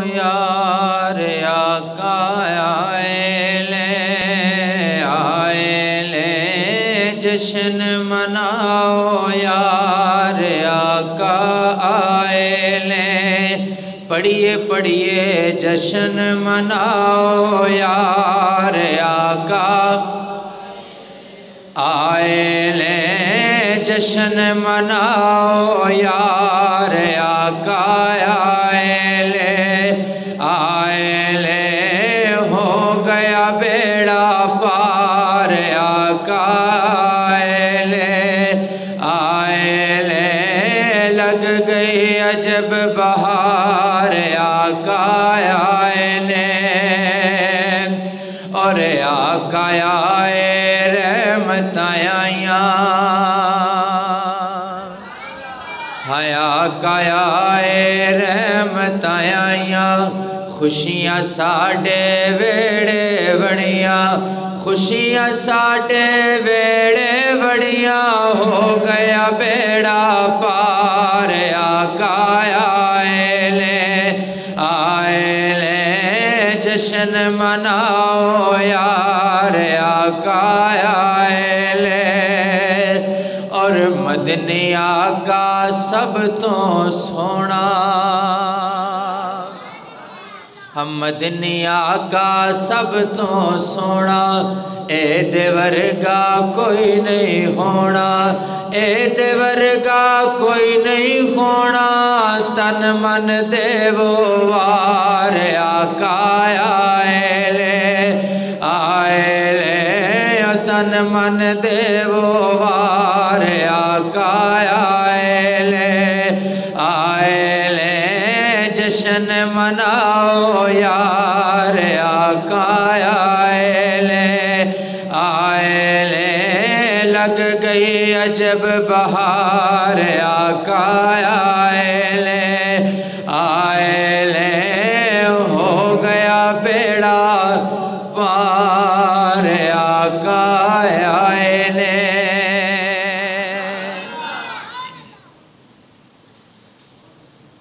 یار آقا آئے لے جشن مناؤ یار آقا آئے لے پڑھیے پڑھیے جشن مناؤ یار آقا آئے لے جشن مناؤ یار آقا آئے لے ہو گیا بیڑا پار آقا آئے لے لگ گئی عجب بہار آقا آئے لے اور آقا آئے رحمت آئیاں آقا آئے رحمت آئیاں خوشیاں ساڈے ویڑے وڑیاں خوشیاں ساڈے ویڑے وڑیاں ہو گیا بیڑا پار آقا آئے لے جشن مناؤ یار آقا آئے لے اور مدنی آقا سب تو سونا ہم مدنی آقا سب تو سونا اے دے ورگا کوئی نہیں ہونا اے دے ورگا کوئی نہیں ہونا تن من دیو وار آقا آئے لے تن من دیو وار آقا آئے لے جشن مناؤ یار آقا آئے لے لگ گئی عجب بہار آقا آئے لے ہو گیا بیڑا پار آقا آئے لے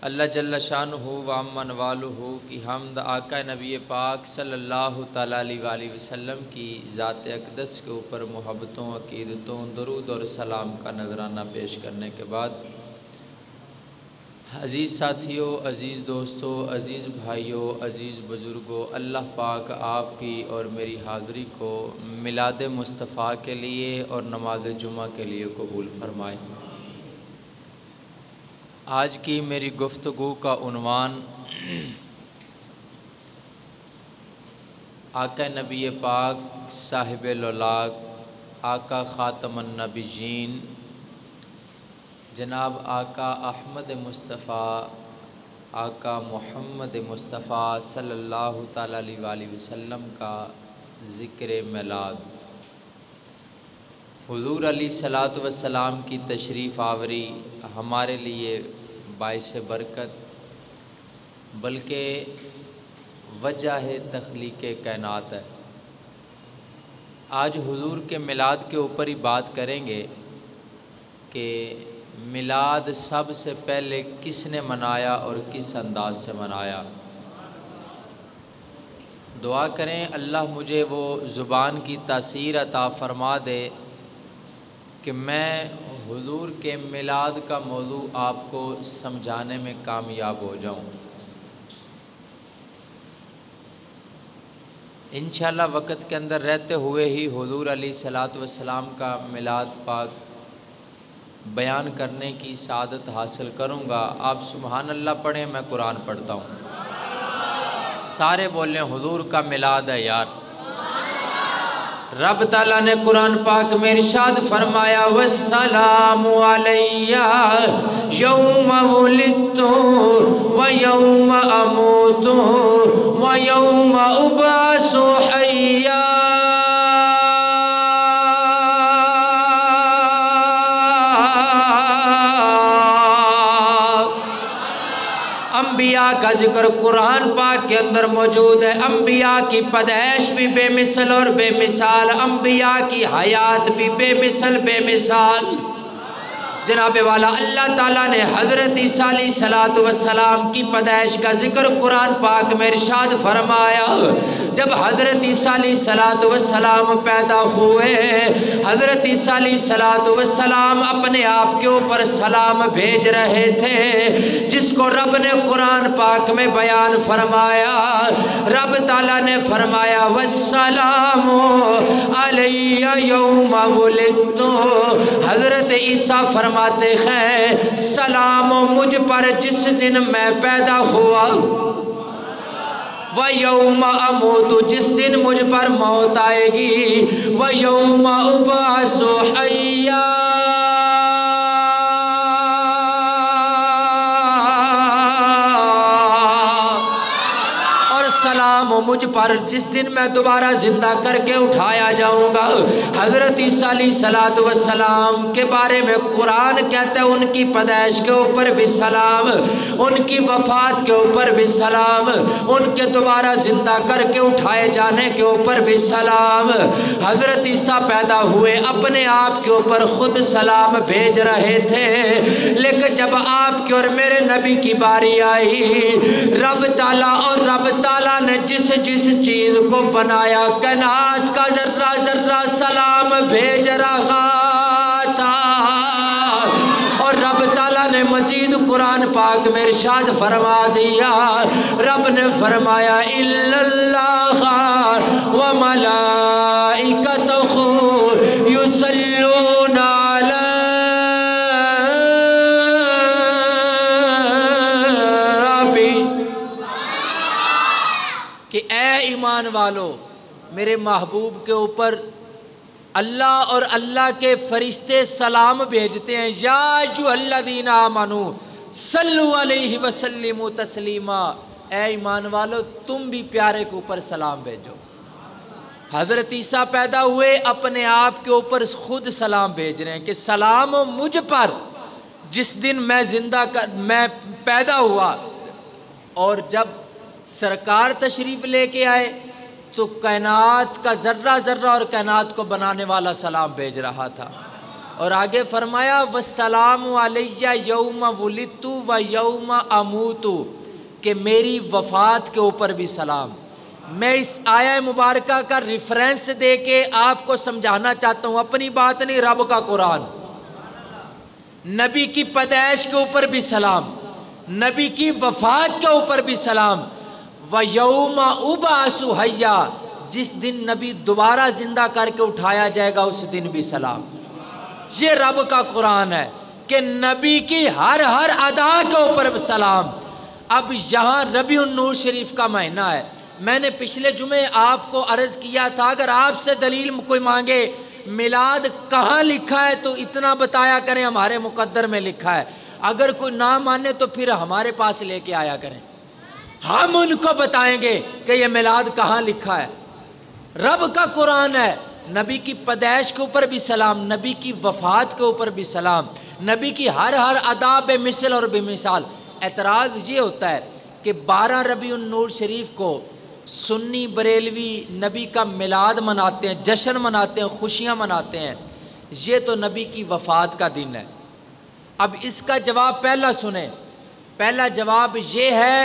اللہ جل شانہ و عمن والہ کی حمد آقا نبی پاک صلی اللہ تعالیٰ علیہ وآلہ وسلم کی ذات اقدس کے اوپر محبتوں عقیدتوں درود اور سلام کا نذرانہ پیش کرنے کے بعد عزیز ساتھیوں عزیز دوستوں عزیز بھائیوں عزیز بزرگوں اللہ پاک آپ کی اور میری حاضری کو میلاد مصطفیٰ کے لیے اور نماز جمعہ کے لیے قبول فرمائے۔ آج کی میری گفتگو کا عنوان آقا نبی پاک صاحب الاولاق آقا خاتم النبیین جناب آقا احمد مصطفیٰ آقا محمد مصطفیٰ صلی اللہ تعالیٰ علیہ وآلہ وسلم کا ذکر میلاد۔ حضور علیہ الصلوۃ والسلام کی تشریف آوری ہمارے لیے باعث برکت بلکہ وجہ تخلیق کائنات ہے۔ آج حضور کے میلاد کے اوپر ہی بات کریں گے کہ میلاد سب سے پہلے کس نے منایا اور کس انداز سے منایا۔ دعا کریں اللہ مجھے وہ زبان کی تاثیر عطا فرما دے کہ میں حضور کے میلاد کا موضوع آپ کو سمجھانے میں کامیاب ہو جاؤں۔ انشاءاللہ وقت کے اندر رہتے ہوئے ہی حضور علیہ الصلوۃ والسلام کا میلاد پاک بیان کرنے کی سعادت حاصل کروں گا۔ آپ سبحان اللہ پڑھیں، میں قرآن پڑھتا ہوں۔ سارے بولیں حضور کا میلاد ہے یار۔ رب تعالیٰ نے قرآن پاک میں ارشاد فرمایا وَالسَّلَامُ عَلَيَّ يَوْمَ وُلِدتُّ وَيَوْمَ أَمُوتُ وَيَوْمَ أُبْعَثُ حَيًّا۔ انبیاء کا ذکر قرآن پاک کے اندر موجود ہے۔ انبیاء کی پیدائش بھی بے مثل اور بے مثال، انبیاء کی حیات بھی بے مثل بے مثال۔ جناب والا اللہ تعالیٰ نے حضرت عیسیٰ علیہ السلام کی پیدائش کا ذکر قرآن پاک میں ارشاد فرمایا۔ جب حضرت عیسیٰ علیہ السلام پیدا ہوئے، حضرت عیسیٰ علیہ السلام اپنے آپ کے اوپر سلام بھیج رہے تھے، جس کو رب نے قرآن پاک میں بیان فرمایا۔ رب تعالیٰ نے فرمایا وَالسَّلَامُ عَلَيَّ يَوْمَ وُلِدتُّ، حضرت عیسیٰ فرماتے ہیں سلام مجھ پر جس دن میں پیدا ہوا، وَيَوْمَ أَمُوتُ جس دن مجھ پر موت آئے گی، وَيَوْمَ أُبْعَثُ حَيًّا سلام مجھ پر جس دن میں دوبارہ زندہ کر کے اٹھایا جاؤں گا۔ حضرت عیسیٰ علیہ السلام کے بارے میں قرآن کہتا ہے ان کی پیدائش کے اوپر بھی سلام، ان کی وفات کے اوپر بھی سلام، ان کے دوبارہ زندہ کر کے اٹھائے جانے کے اوپر بھی سلام۔ حضرت عیسیٰ پیدا ہوئے اپنے آپ کے اوپر خود سلام بھیج رہے تھے، لیکن جب آپ کی اور میرے نبی کی باری آئی، رب تعالیٰ نے جس چیز کو بنایا کائنات کا ذرہ ذرہ سلام بھیج رہا تھا، اور رب تعالیٰ نے مزید قرآن پاک میں ارشاد فرما دیا۔ رب نے فرمایا اِلَّا اللَّهَ وَمَلَائِكَتُهُ يُصَلُّونَ عَلَى کہ اے ایمان والو میرے محبوب کے اوپر اللہ اور اللہ کے فرشتے سلام بھیجتے ہیں۔ یا ایھا الذین آمنوا صلوا علیہ وسلموا تسلیما، اے ایمان والو تم بھی پیارے کے اوپر سلام بھیجو۔ حضرت عیسیٰ پیدا ہوئے اپنے آپ کے اوپر خود سلام بھیج رہے ہیں کہ سلام مجھ پر جس دن میں پیدا ہوا، اور جب سرکار تشریف لے کے آئے تو کائنات کا ذرہ ذرہ اور کائنات کو بنانے والا سلام بھیج رہا تھا، اور آگے فرمایا وَالسَّلَامُ عَلَيَّ يَوْمَ وُلِدتُّ وَيَوْمَ أَمُوتُ کہ میری وفات کے اوپر بھی سلام۔ میں اس آیہ مبارکہ کا ریفرنس دے کے آپ کو سمجھانا چاہتا ہوں، اپنی بات نہیں، رب کا قرآن۔ نبی کی پیدائش کے اوپر بھی سلام، نبی کی وفات کے اوپر بھی سلام، وَيَوْمَ أُبْعَثُ حَيًّا جس دن نبی دوبارہ زندہ کر کے اٹھایا جائے گا اس دن بھی سلام۔ یہ رب کا قرآن ہے کہ نبی کی ہر ادا کے اوپر سلام۔ اب یہاں ربیع النور شریف کا مہینہ ہے، میں نے پچھلے جمعے آپ کو عرض کیا تھا اگر آپ سے دلیل کوئی مانگے میلاد کہاں لکھا ہے تو اتنا بتایا کریں ہمارے مقدر میں لکھا ہے، اگر کوئی نہ مانے تو پھر ہمارے پاس لے کے آیا کریں، ہم ان کو بتائیں گے کہ یہ میلاد کہاں لکھا ہے۔ رب کا قرآن ہے، نبی کی پیدائش کے اوپر بھی سلام، نبی کی وفات کے اوپر بھی سلام، نبی کی ہر ادا بے مثل اور بے مثال۔ اعتراض یہ ہوتا ہے کہ 12 ربیع النور شریف کو سنی بریلوی نبی کا میلاد مناتے ہیں، جشن مناتے ہیں، خوشیاں مناتے ہیں، یہ تو نبی کی وفات کا دن ہے۔ اب اس کا جواب پہلا سنیں، پہلا جواب یہ ہے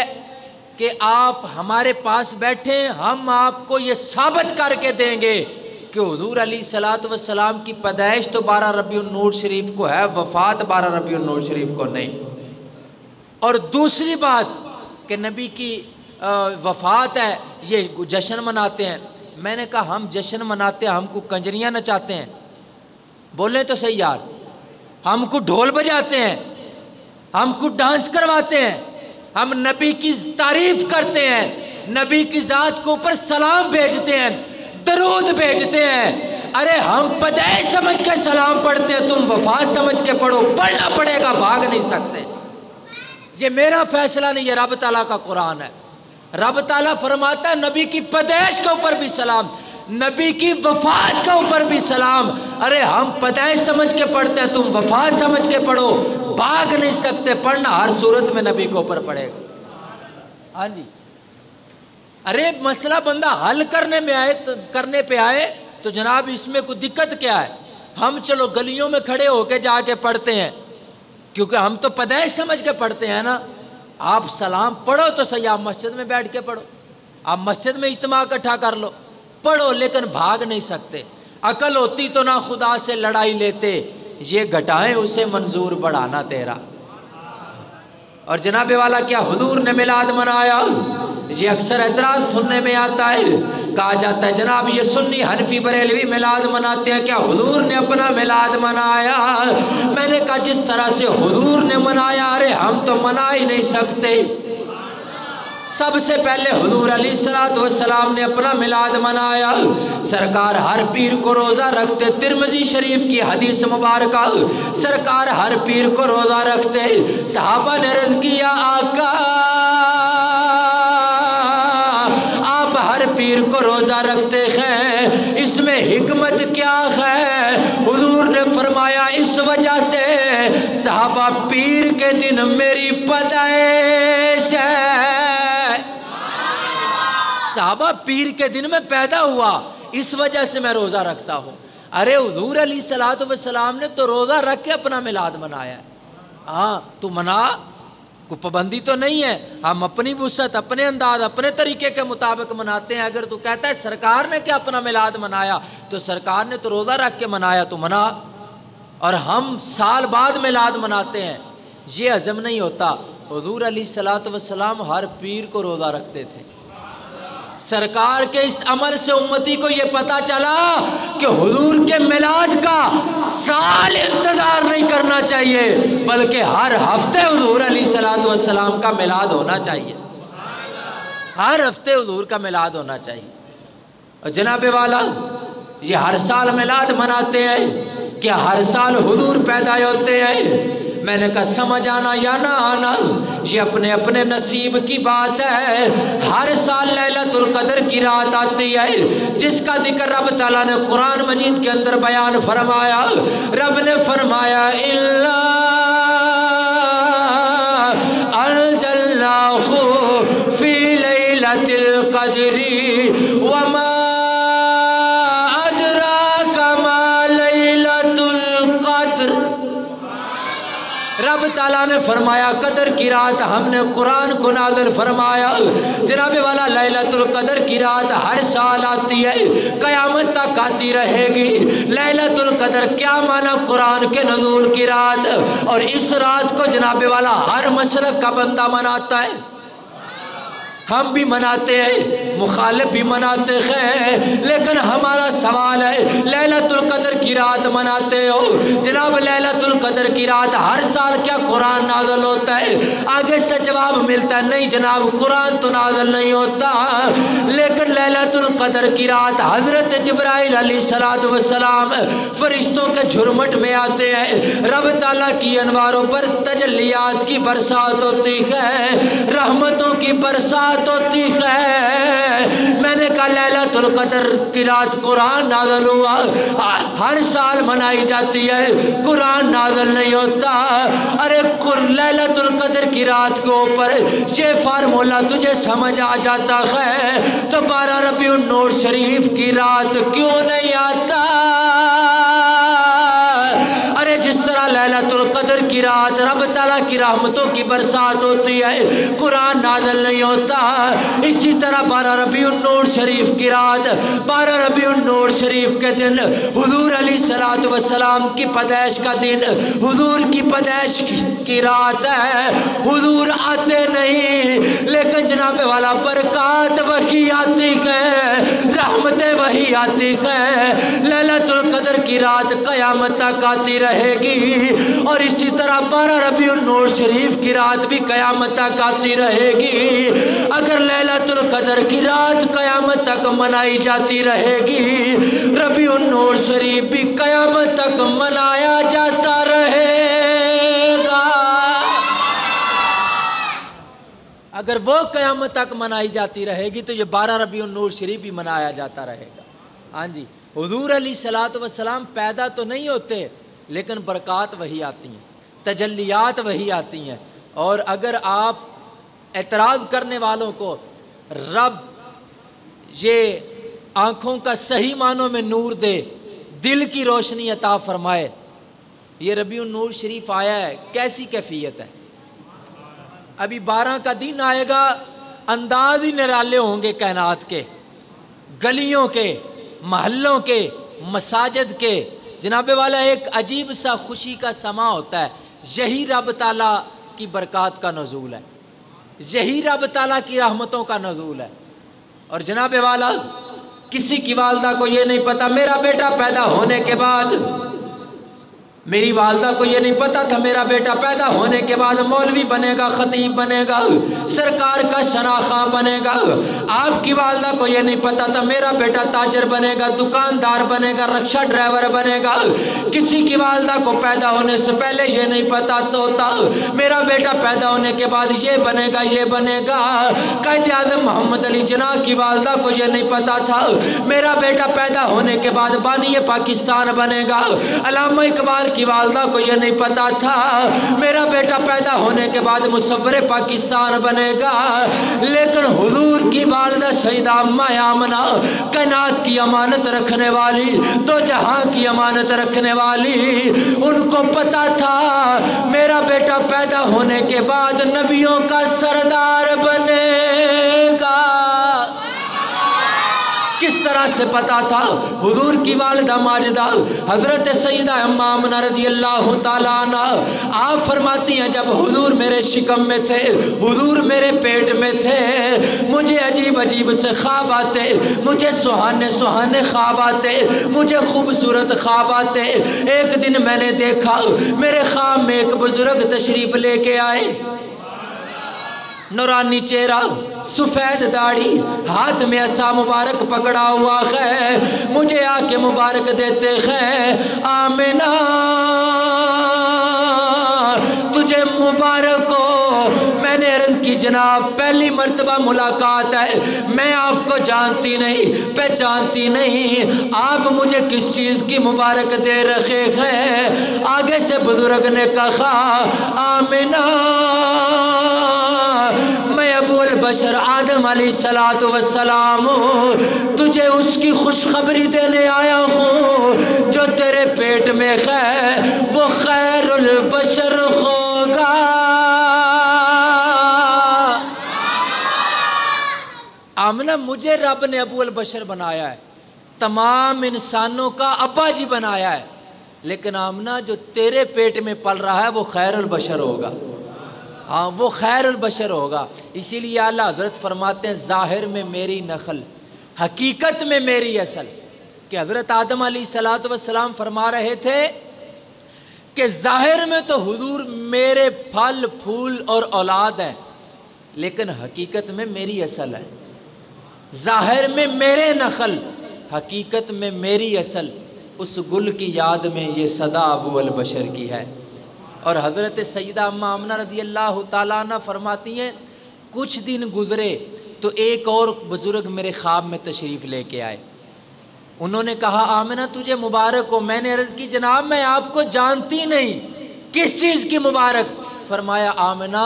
کہ آپ ہمارے پاس بیٹھیں، ہم آپ کو یہ ثابت کر کے دیں گے کہ حضور علیہ السلام کی پیدائش تو 12 ربیع النور شریف کو ہے، وفات 12 ربیع النور شریف کو نہیں۔ اور دوسری بات کہ نبی کی وفات ہے یہ جشن مناتے ہیں، میں نے کہا ہم جشن مناتے ہیں، ہم کو کنجریاں نچاتے ہیں، بولیں تو صحیح یار، ہم کو ڈھول بجاتے ہیں، ہم کو ڈانس کرواتے ہیں، ہم نبی کی تعریف کرتے ہیں، نبی کی ذات کو اوپر سلام بھیجتے ہیں، درود بھیجتے ہیں۔ ارے ہم پیدائش سمجھ کے سلام پڑھتے ہیں، تم وفات سمجھ کے پڑھو، پڑھنا پڑے گا، بھاگ نہیں سکتے۔ یہ میرا فیصلہ نہیں، یہ رب تعالیٰ کا قرآن ہے۔ رب تعالیٰ فرماتا ہے نبی کی پیدائش کے اوپر بھی سلام، نبی کی وفات کے اوپر بھی سلام۔ ارے ہم پیدائش سمجھ کے پڑھتے ہیں، تم وفات سمجھ کے پڑھو، بھاگ نہیں سکتے، پڑھنا ہر صورت میں نبی کے اوپر پڑے گا۔ ہاں جی، ارے مسئلہ بندہ حل کرنے پہ آئے تو جناب اس میں کوئی دقت کیا ہے؟ ہم چلو گلیوں میں کھڑے ہو کے جا کے پڑھتے ہیں، کیونکہ ہم تو پیدائش سمجھ کے پڑھتے ہیں نا. آپ سلام پڑھو تو صحیح، آپ مسجد میں بیٹھ کے پڑھو، آپ مسجد میں اجتماع اکٹھا کر لو، پڑھو، لیکن بھاگ نہیں سکتے. عقل ہوتی تو نہ خدا سے لڑائی لیتے، یہ گھٹائیں اسے منظور بڑھانا تیرا. اور جناب والا کیا حضور نے میلاد منایا؟ یہ اکثر اعتراض سننے میں آتا ہے، کہا جاتا ہے جناب یہ سنی حنفی بریلوی میلاد مناتے ہیں، کیا حضور نے اپنا میلاد منایا؟ میں نے کہا جس طرح سے حضور نے منایا، ارے ہم تو منا ہی نہیں سکتے. سب سے پہلے حضور علیہ السلام نے اپنا میلاد منایا. سرکار ہر پیر کو روزہ رکھتے، ترمذی شریف کی حدیث مبارکہ، سرکار ہر پیر کو روزہ رکھتے. صحابہ نے عرض کیا آقا آپ ہر پیر کو روزہ رکھتے ہیں، اس میں حکمت کیا ہے؟ حضور نے فرمایا اس وجہ سے صحابہ پیر کے دن میری پیدائش ہے. صحابہ پیر کے دن میں پیدا ہوا، اس وجہ سے میں روزہ رکھتا ہوں. ارے حضور علیہ السلام نے تو روزہ رکھ کے اپنا میلاد منایا ہے. ہاں تو منا، کوئی پابندی تو نہیں ہے، ہم اپنی وسعت، اپنے انداز، اپنے طریقے کے مطابق مناتے ہیں. اگر تو کہتا ہے سرکار نے کیا اپنا میلاد منایا، تو سرکار نے تو روزہ رکھ کے منایا، تو منا. اور ہم سال بعد میلاد مناتے ہیں، یہ عزم نہیں ہوتا. حضور علیہ السلام ہر پیر کو روزہ رکھتے تھے. سرکار کے اس عمل سے امتی کو یہ پتا چلا کہ حضور کے میلاد کا سال انتظار نہیں کرنا چاہیے، بلکہ ہر ہفتے حضور علیہ السلام کا میلاد ہونا چاہیے. ہر ہفتے حضور کا میلاد ہونا چاہیے. اور جناب والا یہ ہر سال میلاد مناتے ہیں، کیا ہر سال حضور پیدا ہوتے ہیں؟ میں نے کہا سمجھ آنا یا نہ آنا یہ اپنے اپنے نصیب کی بات ہے. ہر سال لیلۃ القدر کی رات آتی ہے جس کا ذکر رب تعالیٰ نے قرآن مجید کے اندر بیان فرمایا. رب نے فرمایا اِلَّا أَنزَلْنَاهُ فِي لَيْلَةِ الْقَدْرِ وَمَا أَدْرَاكَ مَا لَيْلَةُ الْقَدْرِ. رب تعالیٰ نے فرمایا قدر کی رات ہم نے قرآن کو نازل فرمایا. جناب والا لیلۃ القدر کی رات ہر سال آتی ہے، قیامت تک آتی رہے گی. لیلۃ القدر کیا معنی؟ قرآن کے نزول کی رات. اور اس رات کو جناب والا ہر مسلک کا بندہ مناتا ہے. ہم بھی مناتے ہیں، مخالف بھی مناتے ہیں، لیکن ہمارا سوال ہے لیلۃ القدر کی رات مناتے ہو؟ جناب لیلۃ القدر کی رات ہر سال کیا قرآن نازل ہوتا ہے؟ آگے سے جواب ملتا ہے نہیں جناب قرآن تو نازل نہیں ہوتا، لیکن لیلۃ القدر کی رات حضرت جبرائیل علیہ السلام فرشتوں کے جھرمٹ میں آتے ہیں. رب تعالیٰ کی انواروں پر تجلیات کی برسات ہوتی ہے، رحمتوں کی برسات ہوتی ہے. میں نے کہا لیلۃ القدر کی رات قرآن نازل ہوا، ہر سال منائی جاتی ہے، قرآن نازل نہیں ہوتا. ارے لیلۃ القدر کی رات کے اوپر یہ فارمولہ تجھے سمجھ آ جاتا ہے تو 12 ربیع النور شریف کی رات کیوں نہیں آتا؟ ارے جس طرح لیلۃ القدر کی رات رب تعالیٰ کی رحمتوں کی برسات ہوتی ہے، قرآن نازل نہیں ہوتا، اسی طرح 12 ربیع النور شریف کی رات، 12 ربیع النور شریف کے دن حضور علیہ السلام کی پیدائش کا دن، حضور کی پیدائش کی رات ہے. حضور آتے نہیں لیکن جناب والا برکات وہی آتی ہے، رحمتیں وہی آتی ہیں. لیلۃ القدر کی رات قیامت تک آتی رہے گی، اور اسی طرح 12 ربیع النور شریف کی رات بھی قیامت تک آتی رہے گی. اگر لیلۃ القدر کی رات قیامت تک منائی جاتی رہے گی، ربیع النور شریف بھی قیامت تک منایا جاتا رہے گا. اگر وہ قیامت تک منائی جاتی رہے گی تو یہ 12 ربیع النور شریف بھی منایا جاتا رہے گا. ہاں جی، حضور علیہ السلام پیدا تو نہیں ہوتے لیکن برکات وہی آتی ہیں، تجلیات وہی آتی ہیں. اور اگر آپ اعتراض کرنے والوں کو رب یہ آنکھوں کا صحیح معنوں میں نور دے، دل کی روشنی عطا فرمائے، یہ ربیع النور شریف آیا ہے، کیسی کیفیت ہے؟ ابھی 12 کا دن آئے گا، انداز ہی نرالے ہوں گے کائنات کے، گلیوں کے، محلوں کے، مساجد کے۔ جناب والا ایک عجیب سا خوشی کا سما ہوتا ہے، یہی رب تعالیٰ کی برکات کا نزول ہے، یہی رب تعالیٰ کی رحمتوں کا نزول ہے۔ اور جناب والا کسی کی والدہ کو یہ نہیں پتا میرا بیٹا پیدا ہونے کے بعد، میری والدہ کو یہ نہیں پتا تھا میرا بیٹا پیدا ہونے کے بعد مولوی بنے گا، خطیب بنے گا، سرکار کا شناخواں بنے گا۔ آپ کی والدہ کو یہ نہیں پتا تھا میرا بیٹا تاجر بنے گا، دکاندار بنے گا، رکشہ ڈرائیور بنے گا۔ کسی کی والدہ کو پیدا ہونے سے پہلے یہ نہیں پتا ہوتا میرا بیٹا پیدا ہونے کے بعد یہ بنے گا، یہ بنے گا۔ قائد اعظم محمد علی جناح کی والدہ کو یہ نہیں پتا تھا میرا بیٹا پیدا ہونے کے بعد بانی پاکستان بنے گا۔ علامہ اقبال کی والدہ کو یہ نہیں پتا تھا میرا بیٹا پیدا ہونے کے بعد مصور پاکستان بنے گا۔ لیکن حضور کی والدہ سیدہ اما آمنہ، کائنات کی امانت رکھنے والی، دو جہاں کی امانت رکھنے والی، ان کو پتا تھا میرا بیٹا پیدا ہونے کے بعد نبیوں کا سردار بنے گا۔ کس طرح سے پتا تھا؟ حضور کی والدہ ماجدہ حضرت سیدہ اما آمنہ رضی اللہ تعالیٰ عنہ آپ فرماتی ہیں جب حضور میرے شکم میں تھے، حضور میرے پیٹ میں تھے، مجھے عجیب عجیب سے خواب آتے، مجھے سہانے سہانے خواب آتے، مجھے خوبصورت خواب آتے۔ ایک دن میں نے دیکھا میرے خواب میں ایک بزرگ تشریف لے کے آئے، نورانی چہرہ، سفید داڑھی، ہاتھ میں عصا مبارک پکڑا ہوا ہے، مجھے آ کے مبارک دیتے ہیں آمنہ تجھے مبارک ہو۔ میں نے عرض کی جناب پہلی مرتبہ ملاقات ہے، میں آپ کو جانتی نہیں پہچانتی نہیں، آپ مجھے کس چیز کی مبارک دے رہے ہیں؟ آگے سے بزرگ نے کہا آمنہ میں ابو البشر آدم علیہ السلام تجھے اس کی خوشخبری دینے آیا ہوں جو تیرے پیٹ میں ہے وہ خیر البشر ہوگا۔ آمنہ مجھے رب نے ابو البشر بنایا ہے، تمام انسانوں کا ابا جی بنایا ہے، لیکن آمنہ جو تیرے پیٹ میں پل رہا ہے وہ خیر البشر ہوگا۔ ہاں وہ خیر البشر ہوگا۔ اسی لیے اعلیٰ حضرت فرماتے ہیں ظاہر میں میری نخل حقیقت میں میری اصل، کہ حضرت آدم علیہ السلام فرما رہے تھے کہ ظاہر میں تو حضور میرے پھل پھول اور اولاد ہیں، لیکن حقیقت میں میری اصل ہے۔ ظاہر میں میرے نخل، حقیقت میں میری اصل، اس گل کی یاد میں یہ صدا ابو البشر کی ہے۔ اور حضرت سیدہ اما آمنہ رضی اللہ تعالیٰ عنہ فرماتی ہیں کچھ دن گزرے تو ایک اور بزرگ میرے خواب میں تشریف لے کے آئے، انہوں نے کہا آمنہ تجھے مبارک ہو۔ میں نے عرض کی جناب میں آپ کو جانتی نہیں، کس چیز کی مبارک؟ فرمایا آمنہ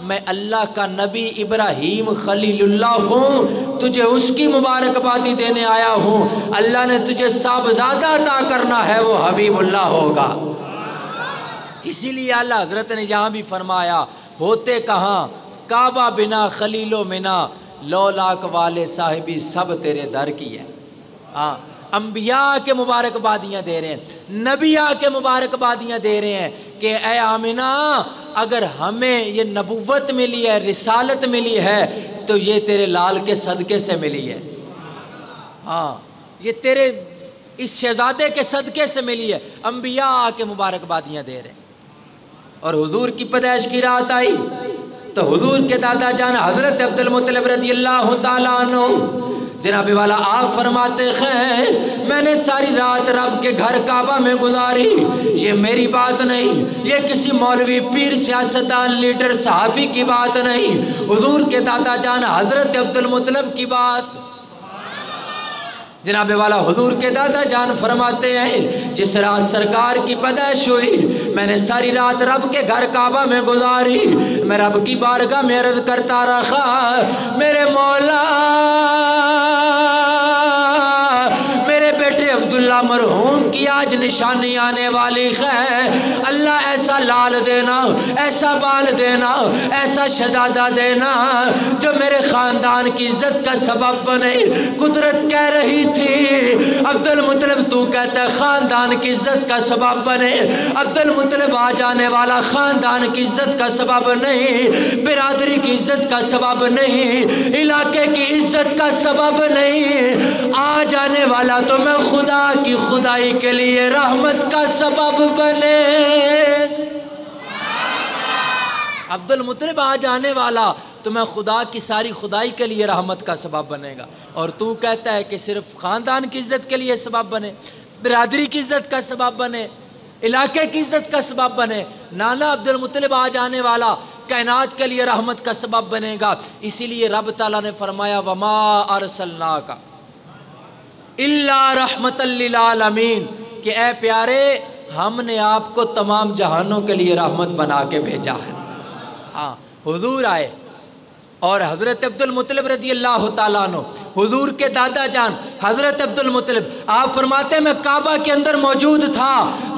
میں اللہ کا نبی ابراہیم خلیل اللہ ہوں، تجھے اس کی مبارکبادی دینے آیا ہوں، اللہ نے تجھے صاحبزادہ عطا کرنا ہے وہ حبیب اللہ ہوگا۔ اسی لیے اعلیٰ حضرت نے یہاں بھی فرمایا ہوتے کہاں کعبہ بنا خلیل و منا، لولاک والے صاحبی سب تیرے در کی ہے۔ ہاں انبیاء کے مبارکبادیاں دے رہے ہیں، نبیاء کے مبارکبادیاں دے رہے ہیں کہ اے آمنہ اگر ہمیں یہ نبوت ملی ہے، رسالت ملی ہے تو یہ تیرے لال کے صدقے سے ملی ہے۔ ہاں یہ تیرے اس شہزادے کے صدقے سے ملی ہے، انبیاء کے مبارکبادیاں دے رہے ہیں۔ اور حضور کی پیدائش کی رات آئی تو حضور کے دادا جان حضرت عبد المطلب رضی اللہ تعالیٰ عنہ جناب والا آپ فرماتے ہیں میں نے ساری رات رب کے گھر کعبہ میں گزاری۔ یہ میری بات نہیں، یہ کسی مولوی پیر سیاستدان لیڈر صحافی کی بات نہیں، حضور کے دادا جان حضرت عبد المطلب کی بات۔ جناب والا حضور کے دادا جان فرماتے ہیں جس رات سرکار کی پیدائش ہوئی میں نے ساری رات رب کے گھر کعبہ میں گزاری، میں رب کی بارگاہ میں عرض کرتا رہا میرے مولا میرے بیٹے عبداللہ مرحوم کی آج نشانی آنے والی ہے۔ اللہ ایسا لال دینا، ایسا بال دینا، ایسا شہزادہ دینا جو میرے خاندان کی عزت کا سبب بنے۔ قدرت کہہ رہی تھی عبد المطلب تو کہتا ہے خاندان کی عزت کا سبب بنے، عبد المطلب آ جانے والا خاندان کی عزت کا سبب نہیں، برادری کی عزت کا سبب نہیں، علاقے کی عزت کا سبب نہیں، آ جانے والا تو میں خدا کی خدائی کے لیے رحمت کا سبب بنے۔ عبد المطلب آ جانے والا تو میں خدا کی ساری خدائی کے لیے رحمت کا سبب بنے گا، اور تو کہتا ہے کہ صرف خاندان کی عزت کے لیے سبب بنے، برادری کی عزت کا سبب بنے، علاقے کی عزت کا سبب بنے۔ نانا عبد المطلب آ جانے والا کائنات کے لیے رحمت کا سبب بنے گا۔ اسی لیے رب تعالیٰ نے فرمایا وما ارسلناک الا رحمت للعالمین، کہ اے پیارے ہم نے آپ کو تمام جہانوں کے لیے رحمت بنا کے بھیجا ہے۔ ہاں حضور آئے اور حضرت عبد المطلب رضی اللہ تعالیٰ عنہ حضور کے دادا جان حضرت عبد المطلب آپ فرماتے ہیں میں کعبہ کے اندر موجود تھا،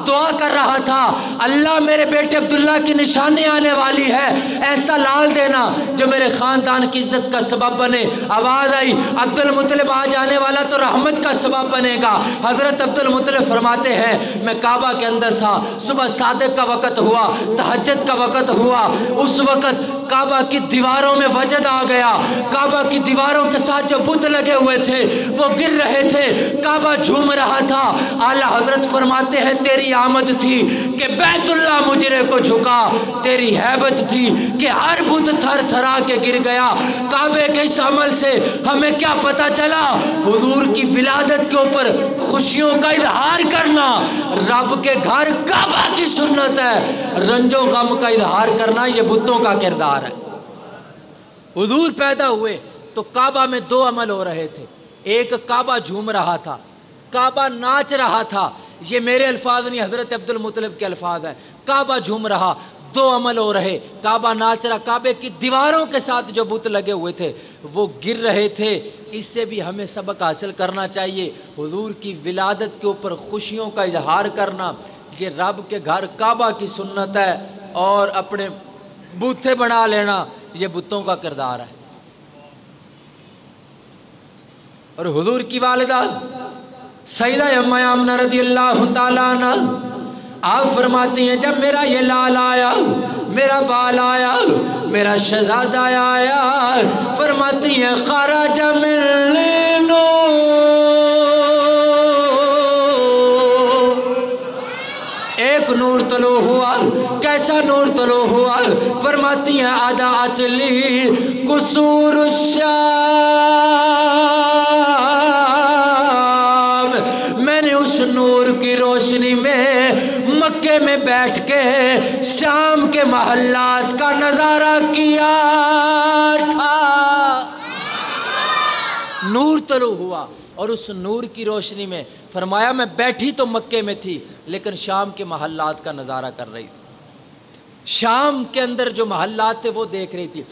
دعا کر رہا تھا اللہ میرے بیٹے عبداللہ کی نشانی آنے والی ہے، ایسا لال دینا جو میرے خاندان کی عزت کا سبب بنے۔ آواز آئی عبد المطلب آ جانے والا تو رحمت کا سبب بنے گا۔ حضرت عبد المطلب فرماتے ہیں میں کعبہ کے اندر تھا، صبح صادق کا وقت ہوا، تہجد کا وقت ہوا، اس وقت کعبہ کی دیواروں میں وجد آ گیا، کعبہ کی دیواروں کے ساتھ جو بت لگے ہوئے تھے وہ گر رہے تھے، کعبہ جھوم رہا تھا۔ اعلیٰ حضرت فرماتے ہیں تیری آمد تھی کہ بیت اللہ مجرے کو جھکا، تیری ہیبت تھی کہ ہر بت تھر تھرا کے گر گیا۔ کعبے کے اس عمل سے ہمیں کیا پتہ چلا؟ حضور کی ولادت کے اوپر خوشیوں کا اظہار کرنا رب کے گھر کعبہ کی سنت ہے، رنج و غم کا اظہار کرنا یہ بتوں کا کردار ہے۔ حضور پیدا ہوئے تو کعبہ میں دو عمل ہو رہے تھے، ایک کعبہ جھوم رہا تھا، کعبہ ناچ رہا تھا، یہ میرے الفاظ نہیں حضرت عبد المطلب کے الفاظ ہیں، کعبہ جھوم رہا، دو عمل ہو رہے، کعبہ ناچ رہا، کعبے کی دیواروں کے ساتھ جو بت لگے ہوئے تھے وہ گر رہے تھے۔ اس سے بھی ہمیں سبق حاصل کرنا چاہیے، حضور کی ولادت کے اوپر خوشیوں کا اظہار کرنا یہ رب کے گھر کعبہ کی سنت ہے، اور اپنے بوتھے بنا لینا یہ بتوں کا کردار ہے۔ اور حضور کی والدہ سیدہ ام آمنہ رضی اللہ تعالیٰ عنہ آپ فرماتی ہیں جب میرا یہ لال آیا، میرا بال آیا، میرا شہزادہ آیا، فرماتی ہیں خرج من ایک نور طلوع ہوا، کیسا نور طلوع ہوا؟ فرماتی ہیں اضاءت لی قصور الشام، میں نے اس نور کی روشنی میں مکے میں بیٹھ کے شام کے محلات کا نظارہ کیا تھا۔ نور طلوع ہوا اور اس نور کی روشنی میں فرمایا میں بیٹھی تو مکے میں تھی لیکن شام کے محلات کا نظارہ کر رہی تھی، شام کے اندر جو محلات تھے وہ دیکھ رہی تھی۔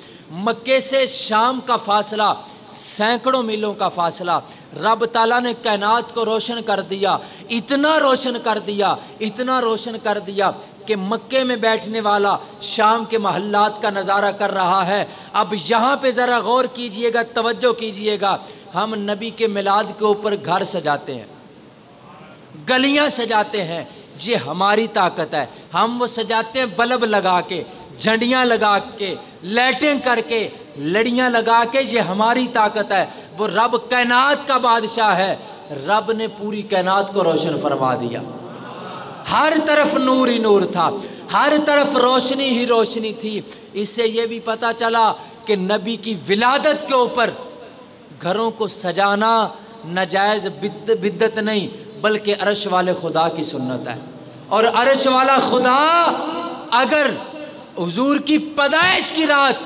مکے سے شام کا فاصلہ سینکڑوں میلوں کا فاصلہ، رب تعالیٰ نے کائنات کو روشن کر دیا، اتنا روشن کر دیا، اتنا روشن کر دیا کہ مکے میں بیٹھنے والا شام کے محلات کا نظارہ کر رہا ہے۔ اب یہاں پہ ذرا غور کیجئے گا، توجہ کیجئے گا، ہم نبی کے میلاد کے اوپر گھر سجاتے ہیں، گلیاں سجاتے ہیں، یہ ہماری طاقت ہے، ہم وہ سجاتے ہیں بلب لگا کے، جھنڈیاں لگا کے، لائٹیں کر کے، لڑیاں لگا کے، یہ ہماری طاقت ہے۔ وہ رب کائنات کا بادشاہ ہے، رب نے پوری کائنات کو روشن فرما دیا، ہر طرف نور ہی نور تھا، ہر طرف روشنی ہی روشنی تھی۔ اس سے یہ بھی پتہ چلا کہ نبی کی ولادت کے اوپر گھروں کو سجانا ناجائز بدعت نہیں بلکہ عرش والے خدا کی سنت ہے، اور عرش والا خدا اگر حضور کی پیدائش کی رات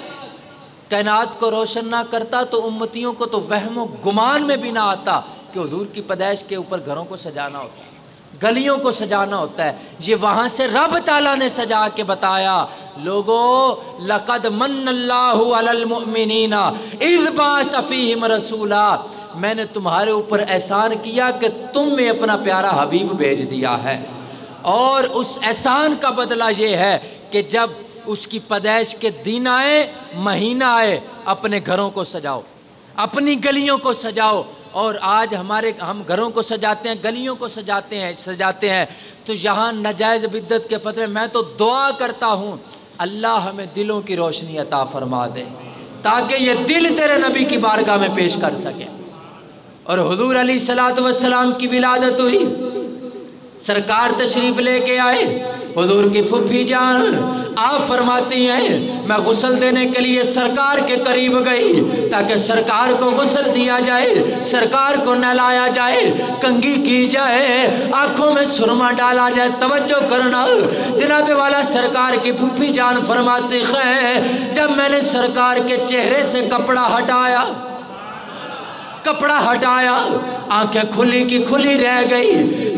کائنات کو روشن نہ کرتا تو امتیوں کو تو وہم و گمان میں بھی نہ آتا کہ حضور کی پیدائش کے اوپر گھروں کو سجانا ہوتا۔ گلیوں کو سجانا ہوتا ہے، یہ وہاں سے رب تعالیٰ نے سجا کے بتایا، لوگو لقد من اللہ علی المؤمنین اذ بعث فیہم رسولا، میں نے تمہارے اوپر احسان کیا کہ تم میں اپنا پیارا حبیب بھیج دیا ہے، اور اس احسان کا بدلہ یہ ہے کہ جب اس کی پیدائش کے دن آئے، مہینہ آئے، اپنے گھروں کو سجاؤ، اپنی گلیوں کو سجاؤ۔ اور آج ہم گھروں کو سجاتے ہیں، گلیوں کو سجاتے ہیں تو یہاں ناجائز بدعت کے فتوے، میں تو دعا کرتا ہوں اللہ ہمیں دلوں کی روشنی عطا فرما دے تاکہ یہ دل تیرے نبی کی بارگاہ میں پیش کر سکیں۔ اور حضور علیہ الصلوۃ والسلام کی ولادت ہوئی، سرکار تشریف لے کے آئے، حضور کی پھوپھی جان آپ فرماتی ہیں میں غسل دینے کے لیے سرکار کے قریب گئی تاکہ سرکار کو غسل دیا جائے، سرکار کو نہلایا جائے، کنگھی کی جائے، آنکھوں میں سرما ڈالا جائے۔ توجہ کرنا، جناب والا سرکار کی پھوپھی جان فرماتی ہیں جب میں نے سرکار کے چہرے سے کپڑا ہٹایا، آنکھیں کھلی کی کھلی رہ گئی،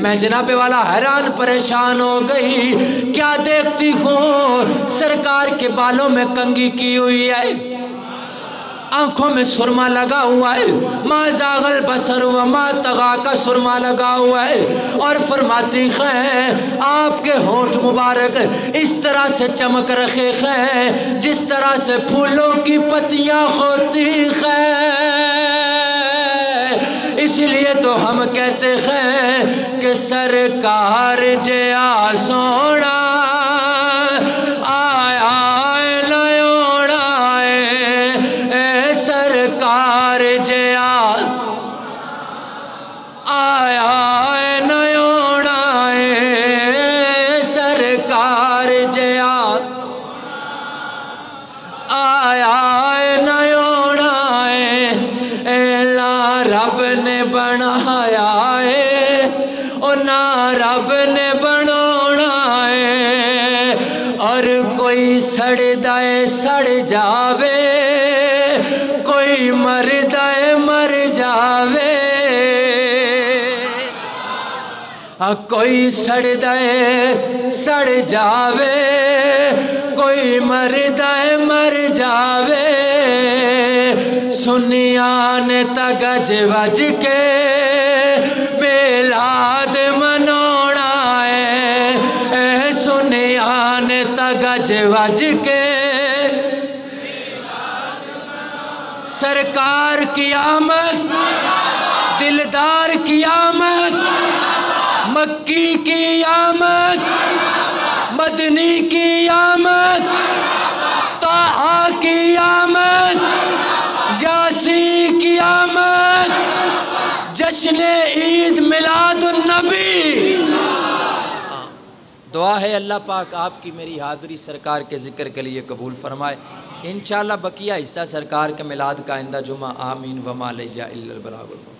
میں جناب والا حیران پریشان ہو گئی، کیا دیکھتی ہوں؟ سرکار کے بالوں میں کنگھی کی ہوئی ہے، آنکھوں میں سرما لگا ہوا ہے، ما زاغ البصر وما طغى کا سرما لگا ہوا ہے، اور فرماتی ہیں آپ کے ہونٹ مبارک اس طرح سے چمک رکھے ہیں جس طرح سے پھولوں کی پتیاں ہوتی ہیں۔ اس لیے تو ہم کہتے ہیں کہ سرکار جیا سونا آیا لیوڑا اے سرکار جیا آیا نیوڑا اے سرکار جیا آیا نیوڑا اے لا رب نے بنایا ہے اور نہ رب نے بنانا ہے، اور کوئی سڑدائے سڑ جاوے، کوئی مردائے مر جاوے، کوئی سڑدائے سڑ جاوے، کوئی مردائے مر جاوے، سنیان تگج وج کے میلاد منوڑا ہے، اے سنیان تگج وج کے سرکار کی آمد، دلدار کی آمد، مکی کی آمد، مدنی کی آمد، طٰہٰ کی آمد، یاسین کی آمد، جشن عید میلاد النبی۔ دعا ہے اللہ پاک آپ کی میری حاضری سرکار کے ذکر کے لیے قبول فرمائے، انشاءاللہ بقیہ حصہ سرکار کے میلاد کا آئندہ جمعہ، آمین وما علیہ الا البلاغ المبین۔